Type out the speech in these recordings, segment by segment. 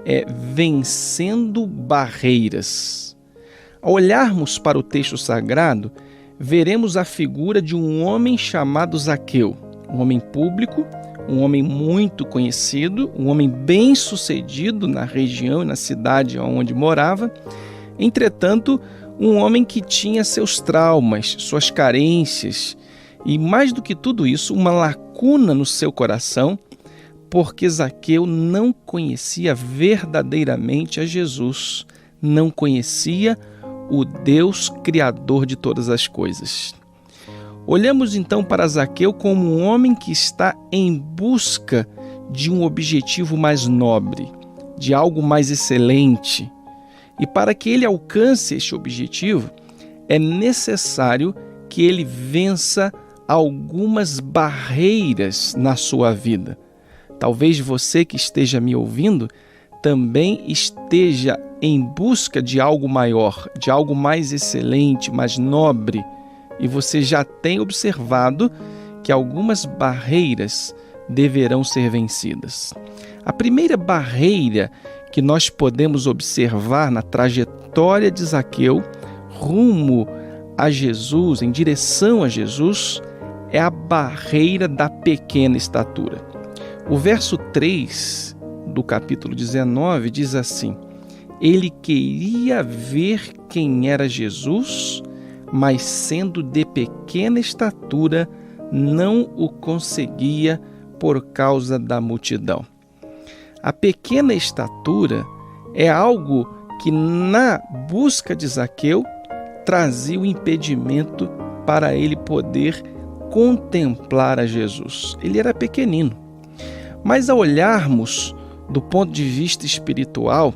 é vencendo barreiras. Ao olharmos para o texto sagrado, veremos a figura de um homem chamado Zaqueu, um homem público, um homem muito conhecido, um homem bem-sucedido na região e na cidade onde morava. Entretanto, um homem que tinha seus traumas, suas carências e, mais do que tudo isso, uma lacuna no seu coração, porque Zaqueu não conhecia verdadeiramente a Jesus, não conhecia o Deus Criador de todas as coisas. Olhamos então para Zaqueu como um homem que está em busca de um objetivo mais nobre, de algo mais excelente. E para que ele alcance este objetivo, é necessário que ele vença algumas barreiras na sua vida. Talvez você que esteja me ouvindo também esteja em busca de algo maior, de algo mais excelente, mais nobre, e você já tem observado que algumas barreiras deverão ser vencidas. A primeira barreira que nós podemos observar na trajetória de Zaqueu rumo a Jesus, em direção a Jesus, é a barreira da pequena estatura. O verso 3 do capítulo 19 diz assim: ele queria ver quem era Jesus, mas sendo de pequena estatura, não o conseguia por causa da multidão. A pequena estatura é algo que, na busca de Zaqueu, trazia o impedimento para ele poder contemplar a Jesus. Ele era pequenino. Mas ao olharmos do ponto de vista espiritual,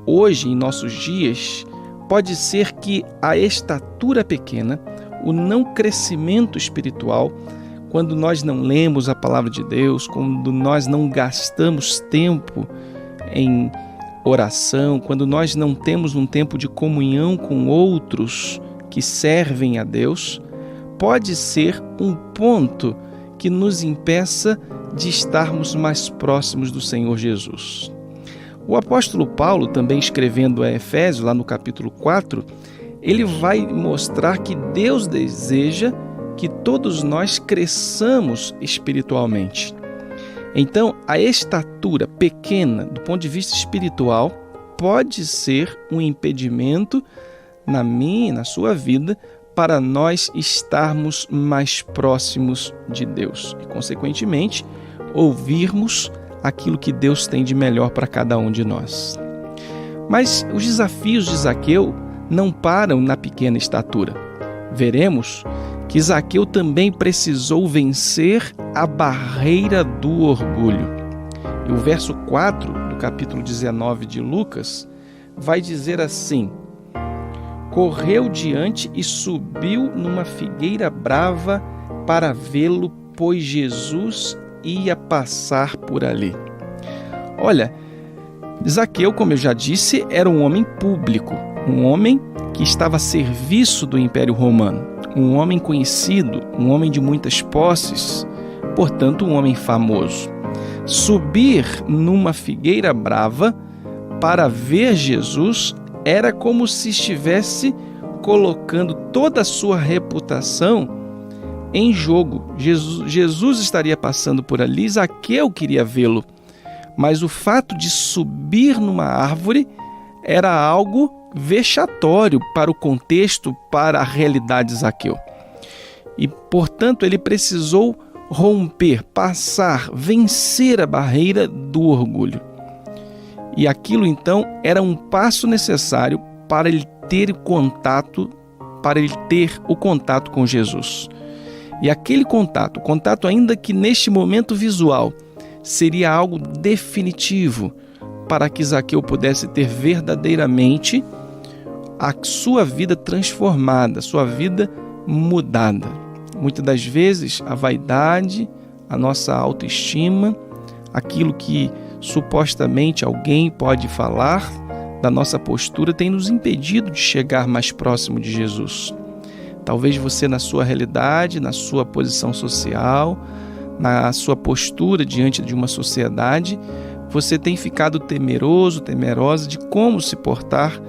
hoje, em nossos dias, pode ser que a estatura pequena, o não crescimento espiritual, quando nós não lemos a palavra de Deus, quando nós não gastamos tempo em oração, quando nós não temos um tempo de comunhão com outros que servem a Deus, pode ser um ponto que nos impeça de estarmos mais próximos do Senhor Jesus. O apóstolo Paulo, também escrevendo a Efésios, lá no capítulo 4, ele vai mostrar que Deus deseja que todos nós cresçamos espiritualmente. Então, a estatura pequena, do ponto de vista espiritual, pode ser um impedimento na minha e na sua vida para nós estarmos mais próximos de Deus e, consequentemente, ouvirmos aquilo que Deus tem de melhor para cada um de nós. Mas os desafios de Zaqueu não param na pequena estatura. Veremos que Zaqueu também precisou vencer a barreira do orgulho. E o verso 4 do capítulo 19 de Lucas vai dizer assim: correu diante e subiu numa figueira brava para vê-lo, pois Jesus ia passar por ali. Olha, Zaqueu, como eu já disse, era um homem público, um homem que estava a serviço do Império Romano, um homem conhecido, um homem de muitas posses, portanto, um homem famoso. Subir numa figueira brava para ver Jesus era como se estivesse colocando toda a sua reputação em jogo. Jesus estaria passando por ali, Zaqueu queria vê-lo, mas o fato de subir numa árvore era algo vexatório para o contexto, para a realidade de Zaqueu. E, portanto, ele precisou romper, passar, vencer a barreira do orgulho. E aquilo, então, era um passo necessário para ele ter contato, o contato com Jesus. E aquele contato ainda que neste momento visual, seria algo definitivo para que Zaqueu pudesse ter verdadeiramente a sua vida transformada, sua vida mudada. Muitas das vezes a vaidade, a nossa autoestima, aquilo que supostamente alguém pode falar da nossa postura tem nos impedido de chegar mais próximo de Jesus. Talvez você, na sua realidade, na sua posição social, na sua postura diante de uma sociedade, você tem ficado temeroso, temerosa de como se portar?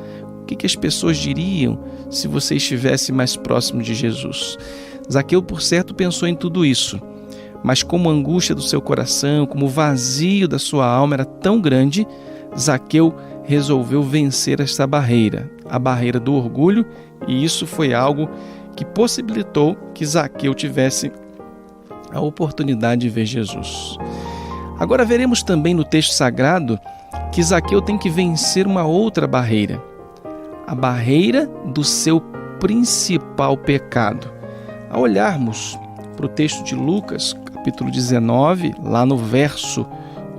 O que as pessoas diriam se você estivesse mais próximo de Jesus? Zaqueu, por certo, pensou em tudo isso, mas como a angústia do seu coração, como o vazio da sua alma era tão grande, Zaqueu resolveu vencer esta barreira, a barreira do orgulho, e isso foi algo que possibilitou que Zaqueu tivesse a oportunidade de ver Jesus. Agora veremos também no texto sagrado que Zaqueu tem que vencer uma outra barreira, a barreira do seu principal pecado. Ao olharmos para o texto de Lucas, capítulo 19, lá no verso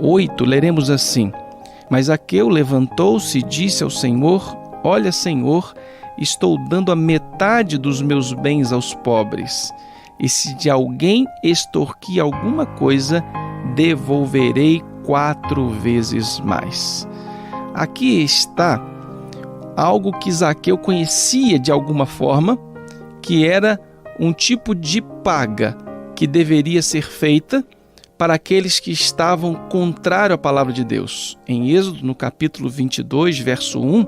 8, leremos assim: Mas Zaqueu levantou-se e disse ao Senhor: Olha, Senhor, estou dando a metade dos meus bens aos pobres, e se de alguém extorquir alguma coisa, devolverei 4 vezes mais. Aqui está algo que Zaqueu conhecia de alguma forma, que era um tipo de paga que deveria ser feita para aqueles que estavam contrário à palavra de Deus. Em Êxodo, no capítulo 22, verso 1,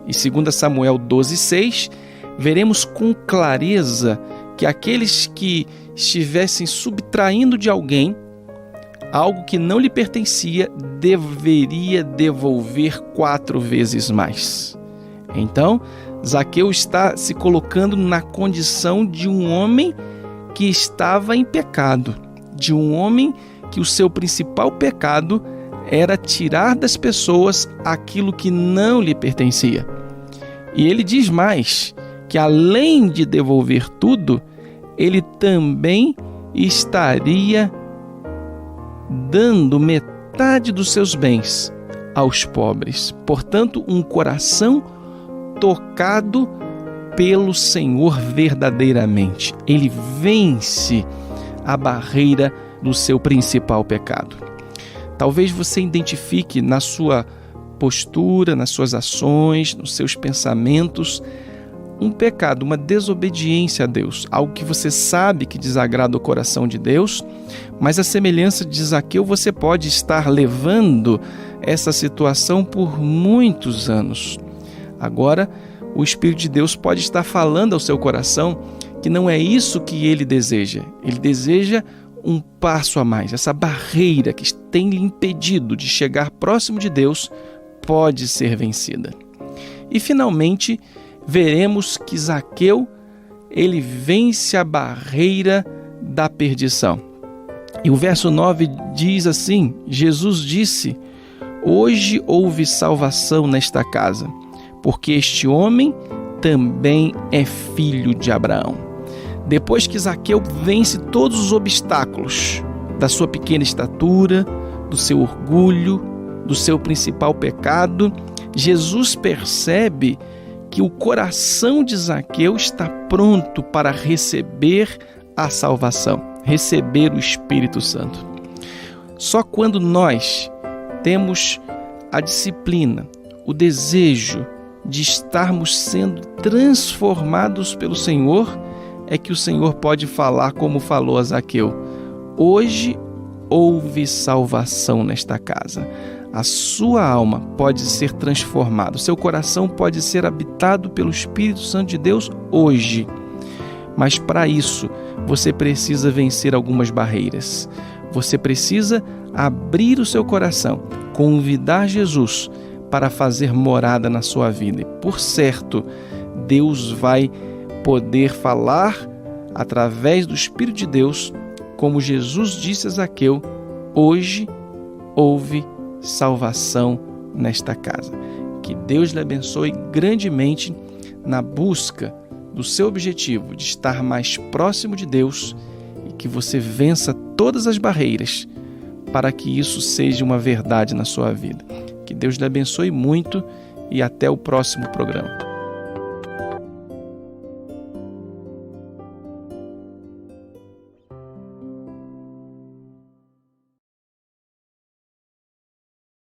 e 2 Samuel 12, 6, veremos com clareza que aqueles que estivessem subtraindo de alguém algo que não lhe pertencia, deveria devolver 4 vezes mais. Então, Zaqueu está se colocando na condição de um homem que estava em pecado, de um homem que o seu principal pecado era tirar das pessoas aquilo que não lhe pertencia. E ele diz mais, que além de devolver tudo, ele também estaria dando metade dos seus bens aos pobres. Portanto, um coração tocado pelo Senhor verdadeiramente. Ele vence a barreira do seu principal pecado. Talvez você identifique na sua postura, nas suas ações, nos seus pensamentos, um pecado, uma desobediência a Deus, algo que você sabe que desagrada o coração de Deus, mas a semelhança de Zaqueu, você pode estar levando essa situação por muitos anos. Agora, o Espírito de Deus pode estar falando ao seu coração que não é isso que ele deseja. Ele deseja um passo a mais. Essa barreira que tem lhe impedido de chegar próximo de Deus pode ser vencida. E, finalmente, veremos que Zaqueu, ele vence a barreira da perdição. E o verso 9 diz assim: Jesus disse: Hoje houve salvação nesta casa, porque este homem também é filho de Abraão. Depois que Zaqueu vence todos os obstáculos da sua pequena estatura, do seu orgulho, do seu principal pecado, Jesus percebe que o coração de Zaqueu está pronto para receber a salvação, receber o Espírito Santo. Só quando nós temos a disciplina, o desejo de estarmos sendo transformados pelo Senhor, é que o Senhor pode falar como falou a Zaqueu: hoje houve salvação nesta casa. A sua alma pode ser transformada, o seu coração pode ser habitado pelo Espírito Santo de Deus hoje. Mas para isso, você precisa vencer algumas barreiras. Você precisa abrir o seu coração, convidar Jesus para fazer morada na sua vida. E, por certo, Deus vai poder falar através do Espírito de Deus, como Jesus disse a Zaqueu: hoje houve salvação nesta casa. Que Deus lhe abençoe grandemente na busca do seu objetivo de estar mais próximo de Deus e que você vença todas as barreiras para que isso seja uma verdade na sua vida. Que Deus lhe abençoe muito e até o próximo programa.